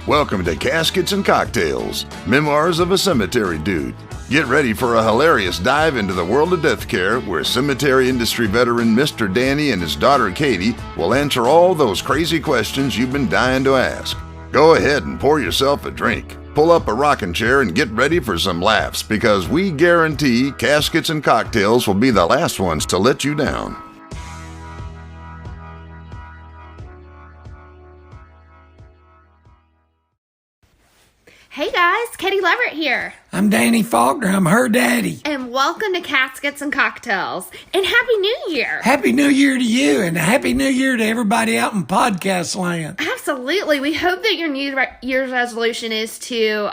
Welcome to Caskets and Cocktails, Memoirs of a Cemetery Dude. Get ready for a hilarious dive into the world of death care where cemetery industry veteran Mr. Danny and his daughter Katie will answer all those crazy questions you've been dying to ask. Go ahead and pour yourself a drink, pull up a rocking chair, and get ready for some laughs because we guarantee Caskets and Cocktails will be the last ones to let you down. Hey guys, Katie Leverett here. I'm Danny Faulkner. I'm her daddy. And welcome to Caskets and Cocktails. And Happy New Year. Happy New Year to you, and Happy New Year to everybody out in podcast land. Absolutely. We hope that your New Year's resolution is to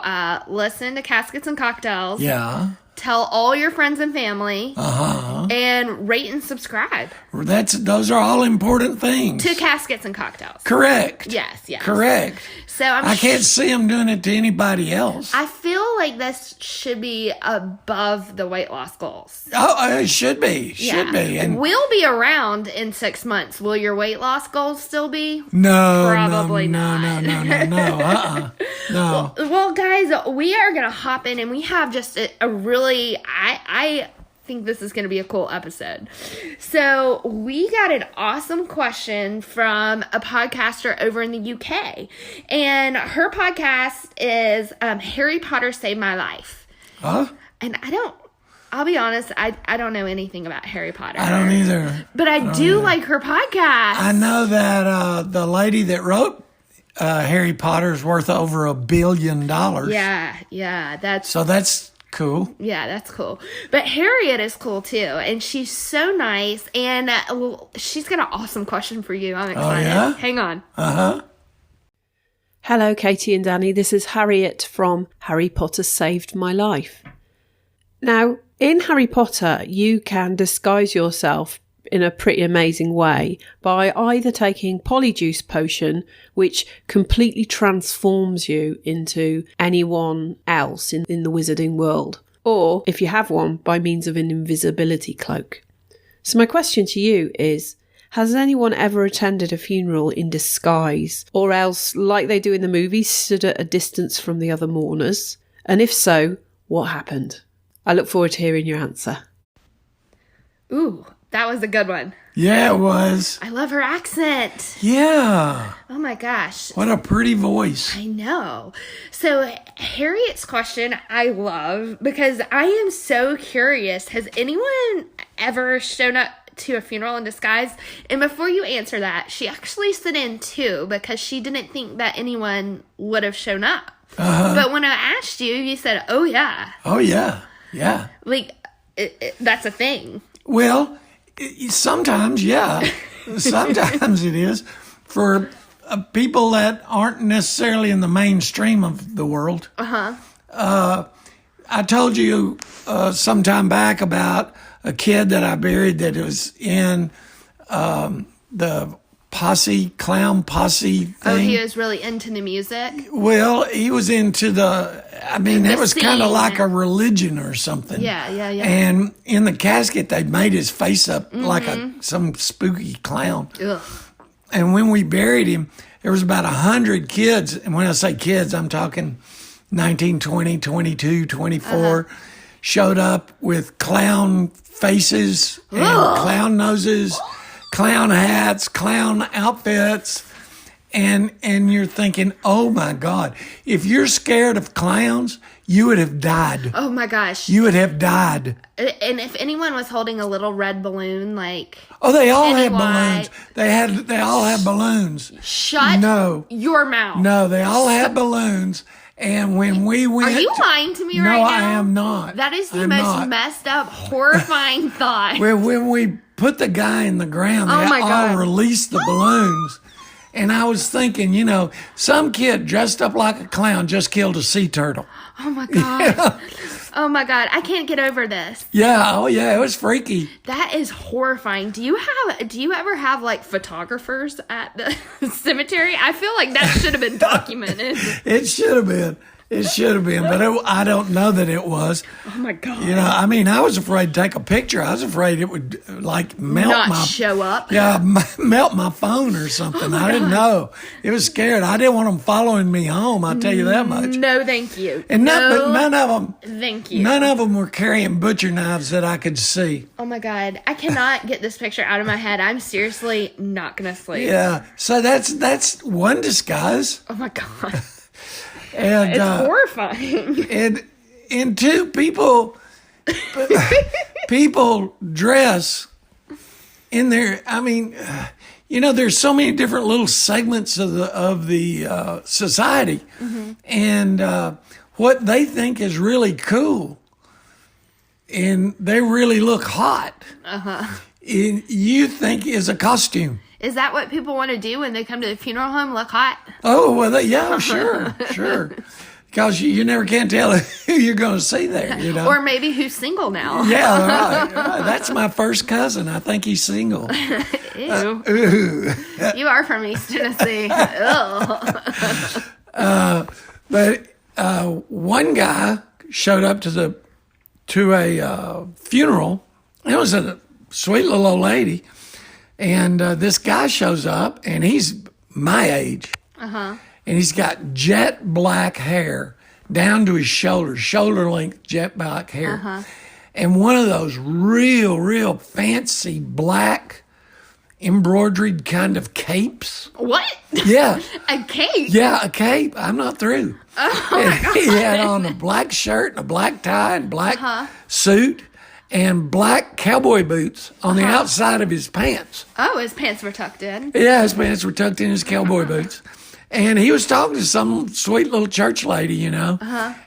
listen to Caskets and Cocktails. Yeah. Tell all your friends and family. And rate and subscribe. Those are all important things. To Caskets and Cocktails. Correct. Yes. Correct. So I can't see them doing it to anybody else. I feel like this should be above the weight loss goals. Oh, it should be. Should be. And we'll be around in 6 months. Will your weight loss goals still be? No. Probably not. No. No. Well, guys, we are going to hop in, and we have just a really, I think this is going to be a cool episode. So we got an awesome question from a podcaster over in the UK, and her podcast is Harry Potter Saved My Life. Huh? And I'll be honest, I don't know anything about Harry Potter. I don't either. But I do like her podcast. I know that the lady that wrote Harry Potter is worth over $1 billion. Yeah, that's cool. Yeah, that's cool. But Harriet is cool too, and she's so nice, and she's got an awesome question for you. I'm excited. Oh, yeah? Hang on. Hello, Katie and Danny. This is Harriet from Harry Potter Saved My Life. Now, in Harry Potter, you can disguise yourself in a pretty amazing way by either taking Polyjuice Potion, which completely transforms you into anyone else in the wizarding world, or, if you have one, by means of an invisibility cloak. So my question to you is, has anyone ever attended a funeral in disguise, or else, like they do in the movies, stood at a distance from the other mourners? And if so, what happened? I look forward to hearing your answer. Ooh, that was a good one. Yeah, it was. I love her accent. Yeah. Oh my gosh. What a pretty voice. I know. So Harriet's question I love because I am so curious. Has anyone ever shown up to a funeral in disguise? And before you answer that, she actually sent in 2 because she didn't think that anyone would have shown up. But when I asked you, you said, oh yeah. Oh yeah. Yeah. Like, that's a thing. Well, sometimes, yeah. Sometimes it is. For people that aren't necessarily in the mainstream of the world. I told you some time back about a kid that I buried that was in the clown posse thing. Oh, he was really into the music? Well, he was into it was kind of like a religion or something. Yeah. And in the casket, they made his face up like some spooky clown. Ugh. And when we buried him, there was about 100 kids. And when I say kids, I'm talking 19, 20, 22, 24, showed up with clown faces and clown noses, clown hats, clown outfits. And you're thinking, oh my God, if you're scared of clowns, you would have died. Oh my gosh. You would have died. And if anyone was holding a little red balloon, like... Oh, they all had balloons. They all had balloons. Shut your mouth. No, they all had balloons. And when we went... Are you lying to me right now? No, I am not. That is the most messed up, horrifying thought. When we put the guy in the ground, they all released the balloons. And I was thinking, some kid dressed up like a clown just killed a sea turtle. Oh, my God. Yeah. Oh, my God. I can't get over this. Yeah. Oh, yeah. It was freaky. That is horrifying. Do you ever have, like, photographers at the cemetery? I feel like that should have been documented. It should have been. It should have been, but I don't know that it was. Oh my God. You know, I mean, I was afraid to take a picture. I was afraid it would like melt Not show up. Yeah, melt my phone or something. I didn't know. It was scared. I didn't want them following me home. I'll tell you that much. No, thank you. And but none of them. Thank you. None of them were carrying butcher knives that I could see. Oh my God. I cannot get this picture out of my head. I'm seriously not going to sleep. Yeah. So that's one disguise. Oh my God. And It's horrifying. And two, people dress in their. I mean, you know, there's so many different little segments of the society, and what they think is really cool, and they really look hot. You think is a costume. Is that what people want to do when they come to the funeral home? Look hot? Oh, well, yeah, sure. Because you never can tell who you're going to see there, you know. Or maybe who's single now. Yeah, right. That's my first cousin. I think he's single. Ew. Ooh. You are from East Tennessee. But one guy showed up to a funeral. It was a sweet little old lady. And this guy shows up, and he's my age. And he's got jet black hair down to his shoulders, shoulder length jet black hair. And one of those real fancy black embroidered kind of capes. What? Yeah. A cape? Yeah, a cape. I'm not through. Oh my God. He had on a black shirt and a black tie and black suit and black cowboy boots on the outside of his pants. Oh, his pants were tucked in. Yeah, his pants were tucked in his cowboy boots. And he was talking to some sweet little church lady, you know.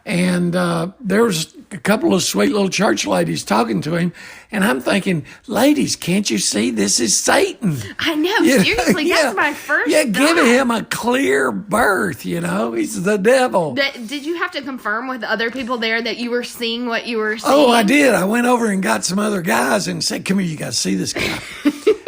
And there was a couple of sweet little church ladies talking to him. And I'm thinking, ladies, can't you see this is Satan? I know, You seriously, that's my first Yeah, thought. giving him a clear berth, you know. He's the devil. Did you have to confirm with other people there that you were seeing what you were seeing? Oh, I did. I went over and got some other guys and said, come here, you got to see this guy.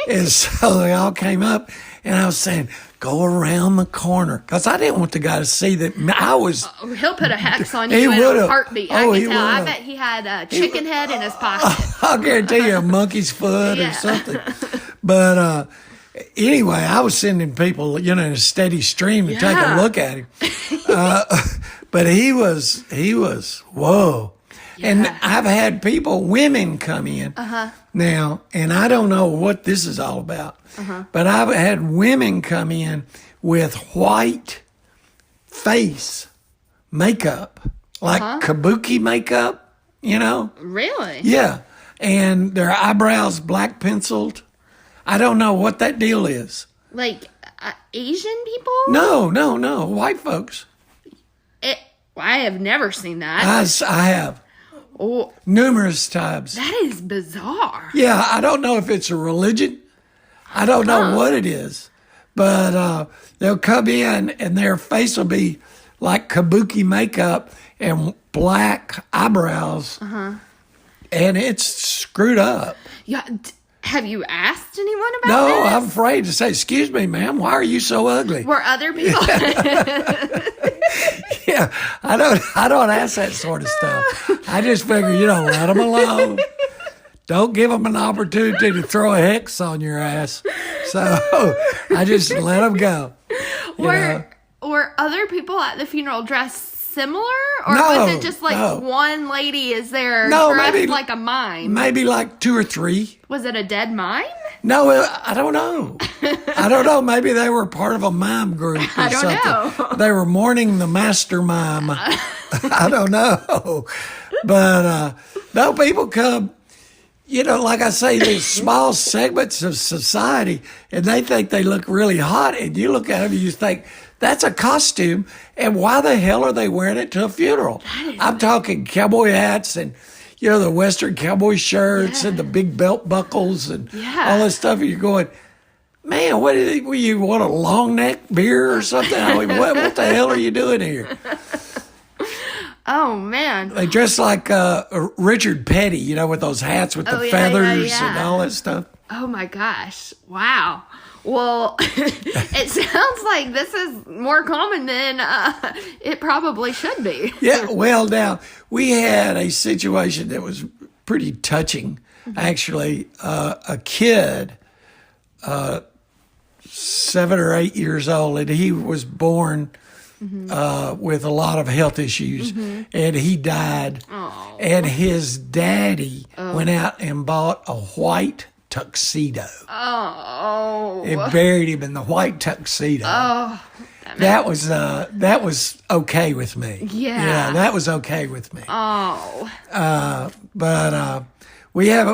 And so they all came up, and I was saying, go around the corner. Because I didn't want the guy to see that I was... He'll put a hex on He you in would've. a heartbeat. Oh, I he can tell. I would've. bet he had a chicken head in his pocket. I'll guarantee you a monkey's foot or Yeah. something. But anyway, I was sending people, you know, in a steady stream to take a look at him. But he was, whoa. And I've had women come in now, and I don't know what this is all about, but I've had women come in with white face makeup, like kabuki makeup, you know? Really? Yeah. And their eyebrows black penciled. I don't know what that deal is. Like Asian people? No. White folks. I have never seen that. I have. Oh, Numerous times. that is bizarre. Yeah, I don't know if it's a religion. I don't know what it is. But they'll come in and their face will be like kabuki makeup and black eyebrows. And it's screwed up. Yeah. Have you asked anyone about No, this? I'm afraid to say, excuse me, ma'am, why are you so ugly? Were other people? Yeah, I don't ask that sort of stuff. I just figure, you know, let them alone. Don't give them an opportunity to throw a hex on your ass. So I just let them go. Were other people at the funeral dressed similar? Or No, was it just like no. one lady is there No, dressed maybe- like a mime? Maybe like 2 or 3. Was it a dead mime? No, I don't know. I don't know. Maybe they were part of a mime group or I don't something. know. They were mourning the master mime. I don't know. But no, people come, you know, like I say, these small segments of society, and they think they look really hot. And you look at them and you think, that's a costume. And why the hell are they wearing it to a funeral? I'm talking cowboy hats and, you know, the Western cowboy shirts and the big belt buckles and all this stuff. And you're going, man, what you want a long neck beer or something? I mean, what the hell are you doing here? Oh, man. They dress like Richard Petty, you know, with those hats with the feathers and all that stuff. Oh, my gosh. Wow. Well, it sounds like this is more common than it probably should be. Yeah, well, now, we had a situation that was pretty touching, actually. A kid, 7 or 8 years old, and he was born with a lot of health issues, and he died. Oh. And his daddy went out and bought a white tuxedo. Oh. It buried him in the white tuxedo. Oh. That was okay with me. Yeah. That was okay with me. Oh. But we have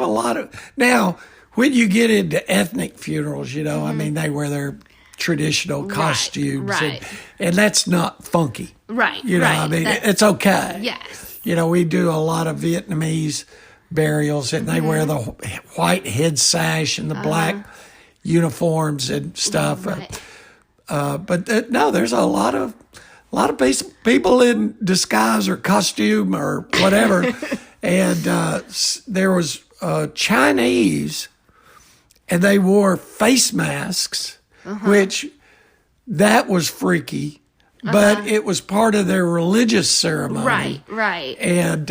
a lot of now. When you get into ethnic funerals, I mean, they wear their traditional costumes, right. And that's not funky, Right. I mean, it's okay. Yes. We do a lot of Vietnamese burials, and they wear the white head sash and the black uniforms and stuff. Right. But no, there's a lot of people in disguise or costume or whatever. And there was Chinese, and they wore face masks, which that was freaky. But it was part of their religious ceremony. Right. And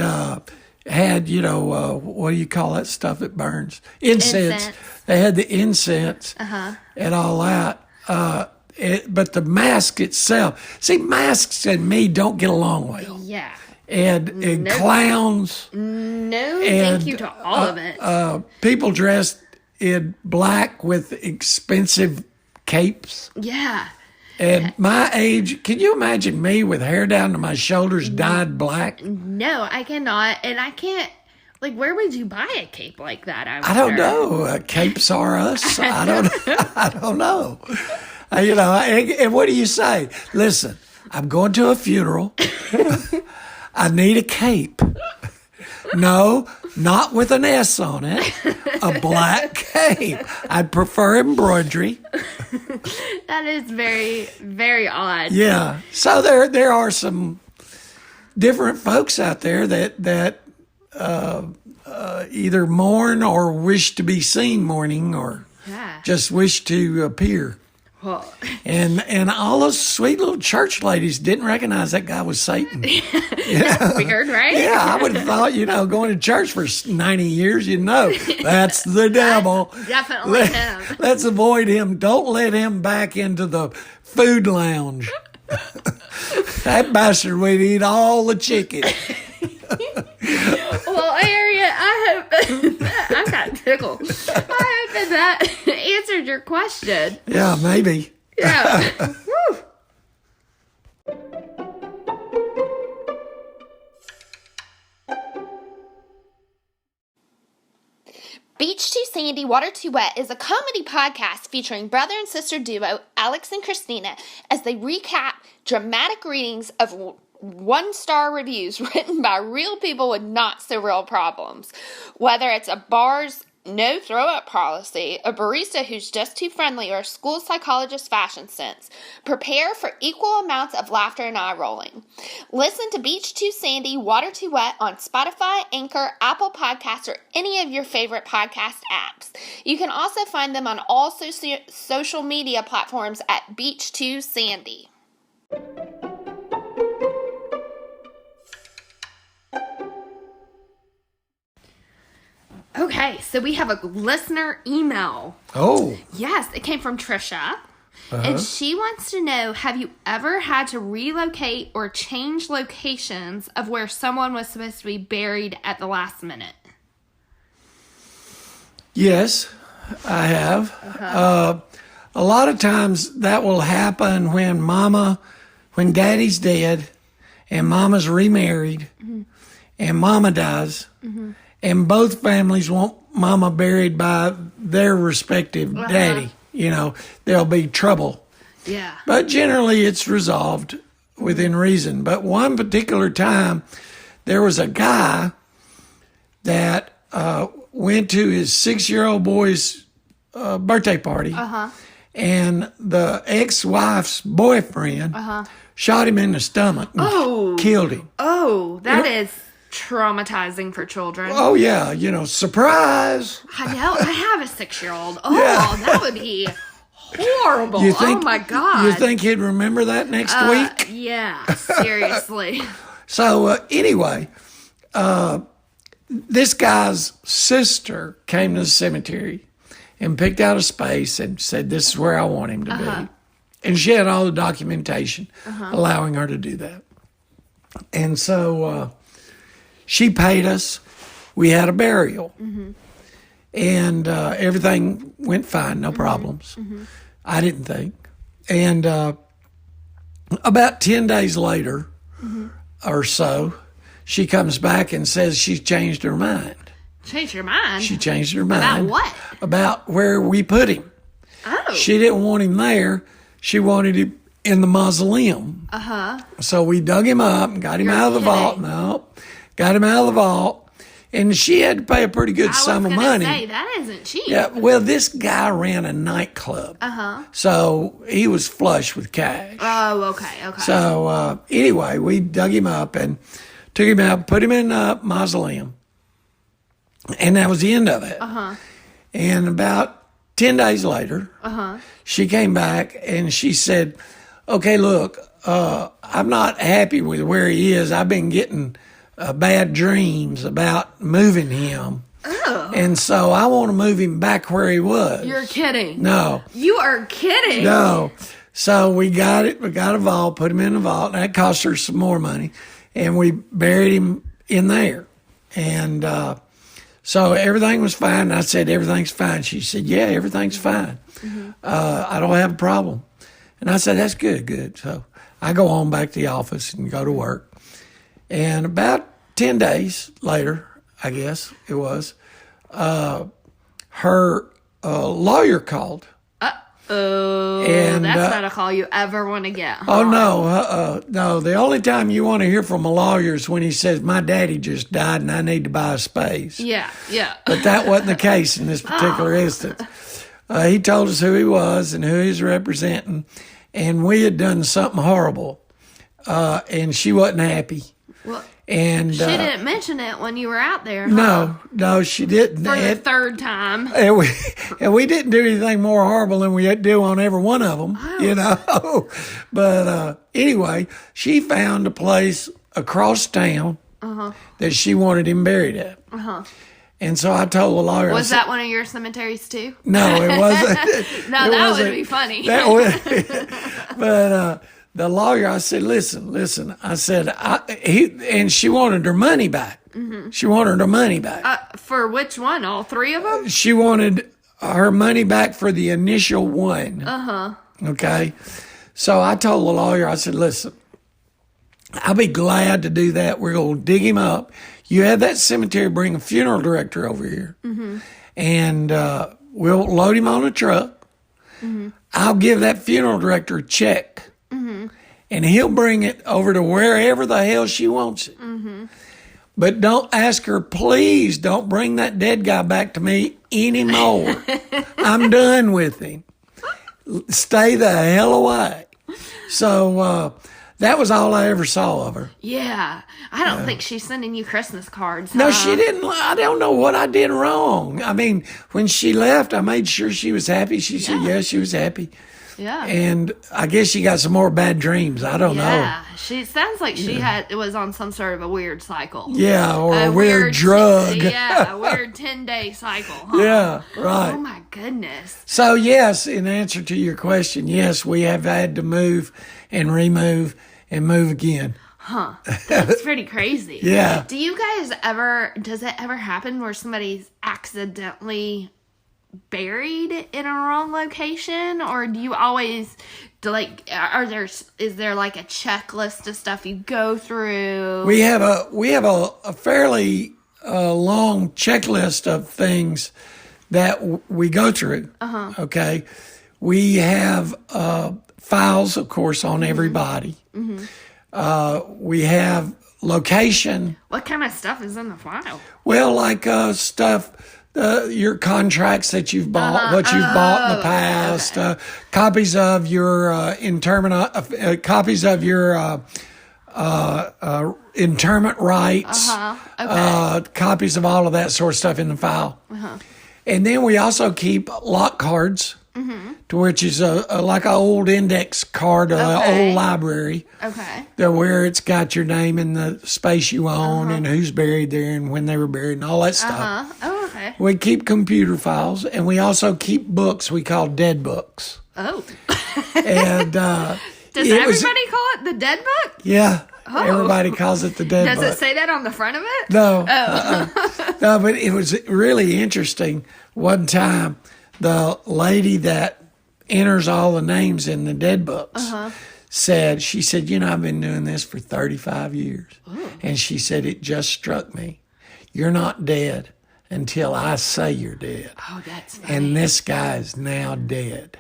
had, what do you call that stuff that burns? Incense. They had the incense and all that. But the mask itself, see, masks and me don't get along well. Yeah. And clowns. No, And, thank you to all of it. People dressed in black with expensive capes. Yeah. And my age, can you imagine me with hair down to my shoulders dyed black? No, I cannot. And I can't, where would you buy a cape like that? I don't know. Capes are us. I don't know. And what do you say? Listen, I'm going to a funeral. I need a cape. No, not with an S on it. A black cape. I'd prefer embroidery. That is very, very odd. Yeah. So there are some different folks out there that either mourn or wish to be seen mourning, or just wish to appear. Well, And all those sweet little church ladies didn't recognize that guy was Satan. that's weird, right? Yeah, I would have thought, going to church for 90 years, that's the devil. Definitely him. Let's avoid him. Don't let him back into the food lounge. That bastard would eat all the chicken. Well, Harriet, I hope I got tickled. I hope that answered your question. Yeah, maybe. Yeah. Woo. Beach Too Sandy, Water Too Wet is a comedy podcast featuring brother and sister duo Alex and Christina as they recap dramatic readings of one-star reviews written by real people with not-so-real problems. Whether it's a bar's no throw-up policy, a barista who's just too friendly, or a school psychologist's fashion sense, prepare for equal amounts of laughter and eye-rolling. Listen to Beach Too Sandy, Water Too Wet on Spotify, Anchor, Apple Podcasts, or any of your favorite podcast apps. You can also find them on all social media platforms at Beach Too Sandy. Okay, so we have a listener email. Oh. Yes, it came from Trisha. And she wants to know, have you ever had to relocate or change locations of where someone was supposed to be buried at the last minute? Yes, I have. A lot of times that will happen when daddy's dead and mama's remarried and mama dies. And both families want mama buried by their respective daddy. There'll be trouble. Yeah. But generally it's resolved within reason. But one particular time, there was a guy that went to his 6-year-old boy's birthday party. And the ex-wife's boyfriend shot him in the stomach and killed him. Oh, that is traumatizing for children. Oh, yeah. Surprise. I know. I have a 6-year-old. Oh, that would be horrible. Oh, my God. You think he'd remember that next week? Yeah, seriously. So, anyway, this guy's sister came to the cemetery and picked out a space and said, this is where I want him to be. And she had all the documentation allowing her to do that. And so she paid us. We had a burial. And everything went fine, no problems. I didn't think. And about 10 days later or so, she comes back and says she's changed her mind. Changed your mind? She changed her mind. About what? About where we put him. Oh. She didn't want him there. She wanted him in the mausoleum. So we dug him up and got him out of the vault. No, got him out of the vault. And she had to pay a pretty good sum of money. Say, that isn't cheap. Yeah, well, this guy ran a nightclub. So he was flush with cash. Oh, okay. So anyway, we dug him up and took him out, put him in a mausoleum. And that was the end of it. And about 10 days later, she came back and she said, okay, look, I'm not happy with where he is. I've been getting bad dreams about moving him. Oh. And so I want to move him back where he was. You're kidding. No. You are kidding. No. So we got it. We got a vault, put him in the vault. And that cost her some more money. And we buried him in there. And so everything was fine. I said, everything's fine. She said, yeah, everything's fine. I don't have a problem. And I said, that's good. So I go on back to the office and go to work. And about 10 days later, I guess it was, her lawyer called. And that's not a call you ever want to get. Huh? Oh, no. No, the only time you want to hear from a lawyer is when he says, my daddy just died and I need to buy a space. Yeah. But that wasn't the case in this particular instance. He told us who he was and who he was representing, and we had done something horrible, and she wasn't happy. Well, and she didn't mention it when you were out there. No, she didn't. For the third time. And we didn't do anything more horrible than we do on every one of them, But anyway, she found a place across town that she wanted him buried at. And so I told the lawyer. Was that one of your cemeteries too? No, it wasn't. No, that would be funny. But the lawyer, I said, listen. I said, and she wanted her money back. She wanted her money back. For which one? All three of them? She wanted her money back for the initial one. Okay. So I told the lawyer, I said, listen, I'll be glad to do that. We're going to dig him up. You have that cemetery bring a funeral director over here. And we'll load him on a truck. I'll give that funeral director a check. And he'll bring it over to wherever the hell she wants it. But don't ask her, please don't bring that dead guy back to me anymore. I'm done with him. Stay the hell away. So that was all I ever saw of her. Yeah. I don't think she's sending you Christmas cards. No, she didn't. I don't know what I did wrong. I mean, when she left, I made sure she was happy. She said, yes, she was happy. Yeah. And I guess she got some more bad dreams. I don't know. Yeah. She sounds like she was on some sort of a weird cycle. Yeah, or a weird drug. A weird 10-day cycle. Huh? Yeah, right. Oh, my goodness. So, yes, in answer to your question, yes, we have had to move and remove and move again. Huh. That's pretty crazy. Yeah. Do you guys does it ever happen where somebody's accidentally buried in a wrong location, or do you always is there like a checklist of stuff you go through? We have a fairly long checklist of things that we go through. Okay, we have files, of course, on everybody. We have location. What kind of stuff is in the file? Well, like stuff. Your contracts that you've bought, what you've bought in the past, copies of your copies of your interment rights, copies of all of that sort of stuff in the file. And then we also keep lock cards, to which is like an old index card of an old library. Where it's got your name and the space you own and who's buried there and when they were buried and all that stuff. We keep computer files, and we also keep books we call dead books. And does everybody call it the dead book? Yeah. Everybody calls it the dead book. Does it say that on the front of it? No. No, but it was really interesting. One time, the lady that enters all the names in the dead books she said, I've been doing this for 35 years. And she said, it just struck me. You're not dead until I say you're dead. That's funny. And this guy is now dead.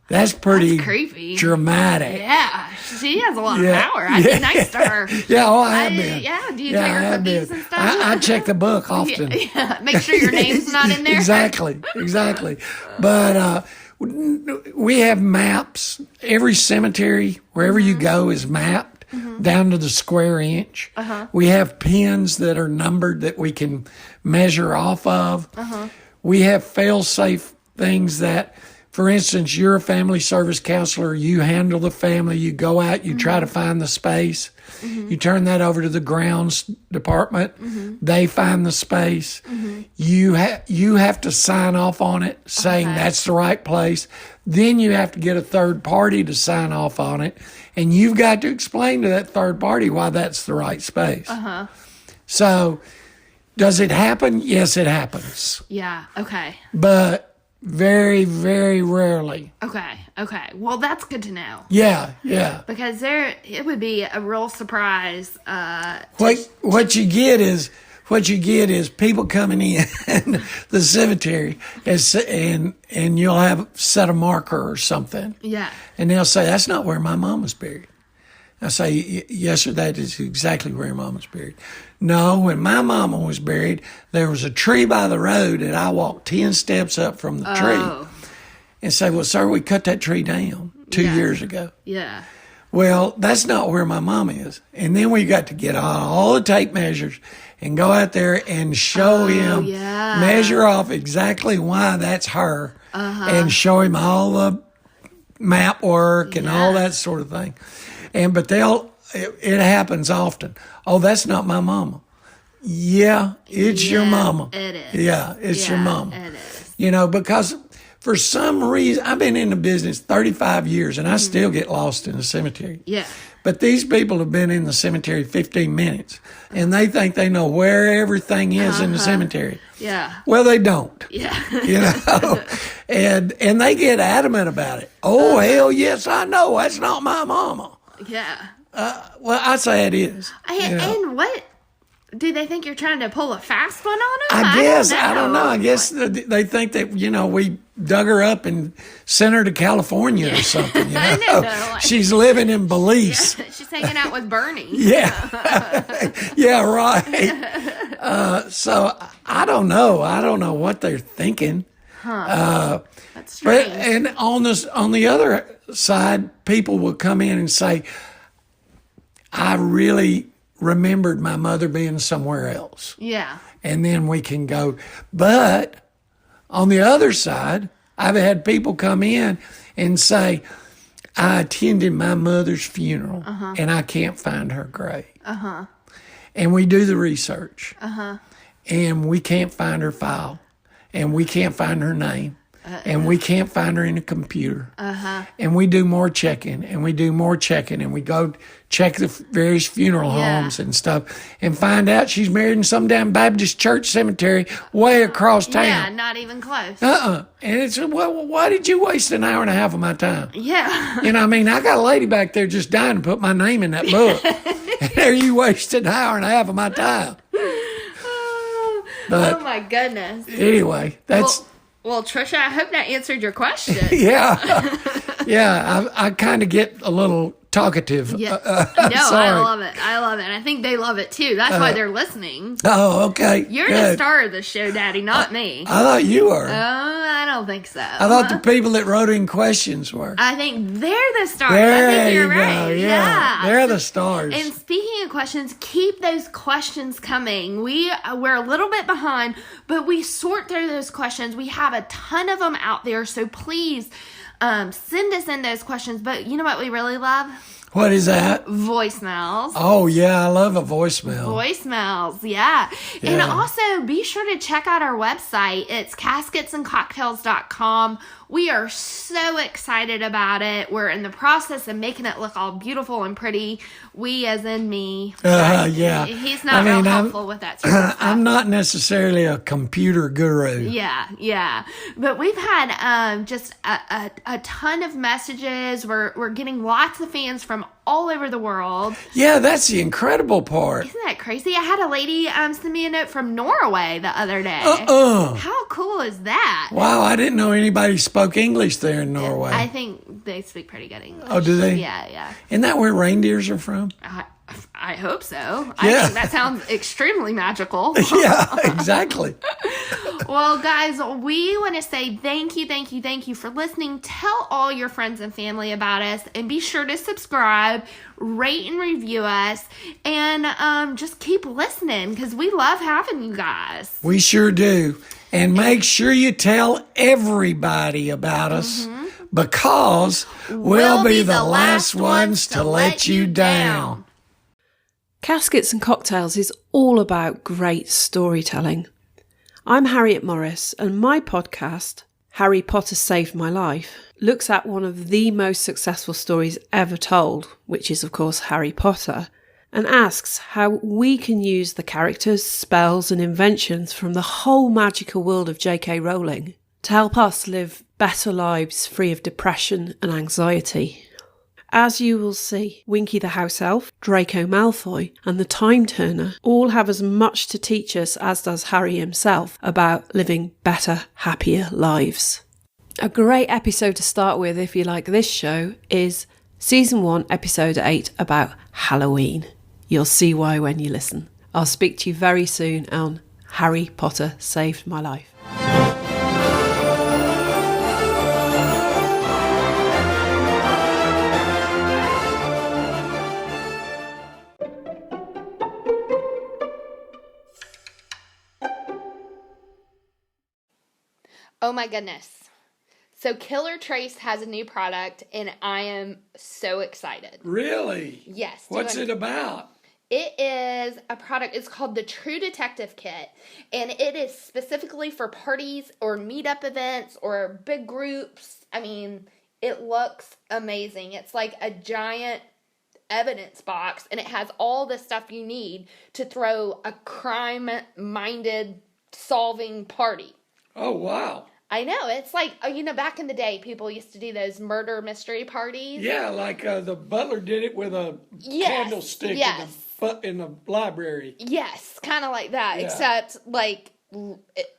That's pretty creepy. Dramatic. Yeah, she has a lot of power. I'd be nice to her. I have been. Do you take her cookies and stuff? I check the book often. Make sure your name's not in there. Exactly. But we have maps. Every cemetery, wherever you go, is mapped down to the square inch. We have pins that are numbered that we can measure off of. We have fail-safe things that, for instance, you're a family service counselor. You handle the family. You go out. You try to find the space. You turn that over to the grounds department. They find the space. You have to sign off on it, saying that's the right place. Then you have to get a third party to sign off on it, and you've got to explain to that third party why that's the right space. So, does it happen? Yes, it happens. Yeah. Okay. But very, very rarely. Okay. Well, that's good to know. Yeah. Because it would be a real surprise. What you get is people coming in the cemetery and you'll have set a marker or something. Yeah. And they'll say, that's not where my mom was buried. I say, yes, sir, that is exactly where your mom was buried. No, when my mama was buried, there was a tree by the road, and I walked 10 steps up from the tree and say, well, sir, we cut that tree down 2 years ago. Yeah. Well, that's not where my mom is. And then we got to get all the tape measures and go out there and show him, measure off exactly why that's her, and show him all the map work and all that sort of thing. But it happens often. Oh, that's not my mama. Yeah, it's your mama. It is. Yeah, it's your mama. It is. Because for some reason, I've been in the business 35 years and I still get lost in the cemetery. Yeah. But these people have been in the cemetery 15 minutes and they think they know where everything is in the cemetery. Yeah. Well, they don't. Yeah. And they get adamant about it. Oh, hell yes, I know. That's not my mama. Yeah. Well, I say it is. And what? Do they think you're trying to pull a fast one on them? I don't know. I guess they think that, we dug her up and sent her to California or something. No. She's living in Belize. Yeah, she's hanging out with Bernie. Yeah. Yeah, right. So I don't know. I don't know what they're thinking. That's strange. And on the other side, people will come in and say, I really remembered my mother being somewhere else. Yeah. And then we can go. But on the other side, I've had people come in and say, I attended my mother's funeral and I can't find her grave. And we do the research. And we can't find her file. And we can't find her name. And we can't find her in a computer. And we do more checking, and we do more checking, and we go check the various funeral homes and stuff, and find out she's married in some damn Baptist church cemetery way across town. Yeah, not even close. And it's, well, why did you waste an hour and a half of my time? Yeah. I got a lady back there just dying to put my name in that book. And there you wasted an hour and a half of my time. But, oh, my goodness. Anyway, that's... Well, Trisha, I hope that answered your question. Yeah. I kind of get a little talkative. Yeah. Sorry. I love it. And I think they love it too. That's why they're listening. Oh, okay. You're the star of the show, Daddy, not me. I thought you were. Oh, I don't think so. I thought the people that wrote in questions were. I think they're the stars. There I think you're you right. go. Yeah. They're the stars. And speaking of questions, keep those questions coming. We're a little bit behind, but we sort through those questions. We have a ton of them out there, so please send us in those questions. But you know what we really love? What is that? Voicemails. Oh, yeah, I love a voicemail. Voicemails, yeah. And also, be sure to check out our website. It's casketsandcocktails.com. We are so excited about it. We're in the process of making it look all beautiful and pretty. We, as in me. Yeah. He's not real helpful with that sort of stuff. I'm not necessarily a computer guru. Yeah. But we've had just a ton of messages. We're getting lots of fans from all over the world. Yeah, that's the incredible part. Isn't that crazy? I had a lady send me a note from Norway the other day. How cool is that? Wow, I didn't know anybody spoke English there in Norway. I think they speak pretty good English. Oh, do they? Yeah. Isn't that where reindeers are from? I hope so. I think that sounds extremely magical. Yeah, exactly. Well, guys, we want to say thank you for listening. Tell all your friends and family about us, and be sure to subscribe, rate and review us, and just keep listening because we love having you guys. We sure do. And make sure you tell everybody about us because we'll be the last ones to let you down. Caskets and Cocktails is all about great storytelling. I'm Harriet Morris, and my podcast, Harry Potter Saved My Life, looks at one of the most successful stories ever told, which is, of course, Harry Potter, and asks how we can use the characters, spells, and inventions from the whole magical world of J.K. Rowling to help us live better lives free of depression and anxiety. As you will see, Winky the House Elf, Draco Malfoy, and the Time Turner all have as much to teach us as does Harry himself about living better, happier lives. A great episode to start with if you like this show is Season 1, Episode 8 about Halloween. You'll see why when you listen. I'll speak to you very soon on Harry Potter Saved My Life. Oh my goodness. So Killer Trace has a new product and I am so excited. Really? Yes. What's it about? It is a product, it's called the True Detective Kit, and it is specifically for parties or meetup events or big groups. I mean, it looks amazing. It's like a giant evidence box, and it has all the stuff you need to throw a crime-minded solving party. Oh, wow. I know. It's like, back in the day, people used to do those murder mystery parties. Yeah, like the butler did it with a candlestick in the library. Yes, kind of like that, except like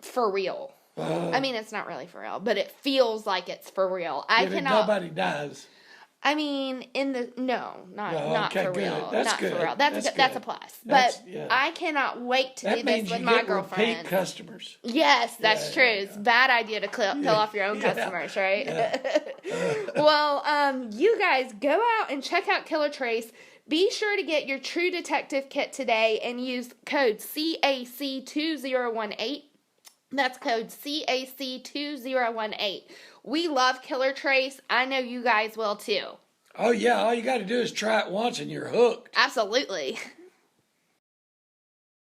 for real. I mean, it's not really for real, but it feels like it's for real. Nobody dies. I mean, not for real. That's not good. For real. That's a plus. But I cannot wait to do this with my girlfriend. Repeat customers. Yes, that's true. It's a bad idea to kill off your own customers, right? Yeah. Well, you guys go out and check out Killer Trace. Be sure to get your True Detective Kit today and use code CAC2018. That's code CAC2018. We love Killer Trace. I know you guys will too. Oh, yeah. All you got to do is try it once and you're hooked. Absolutely.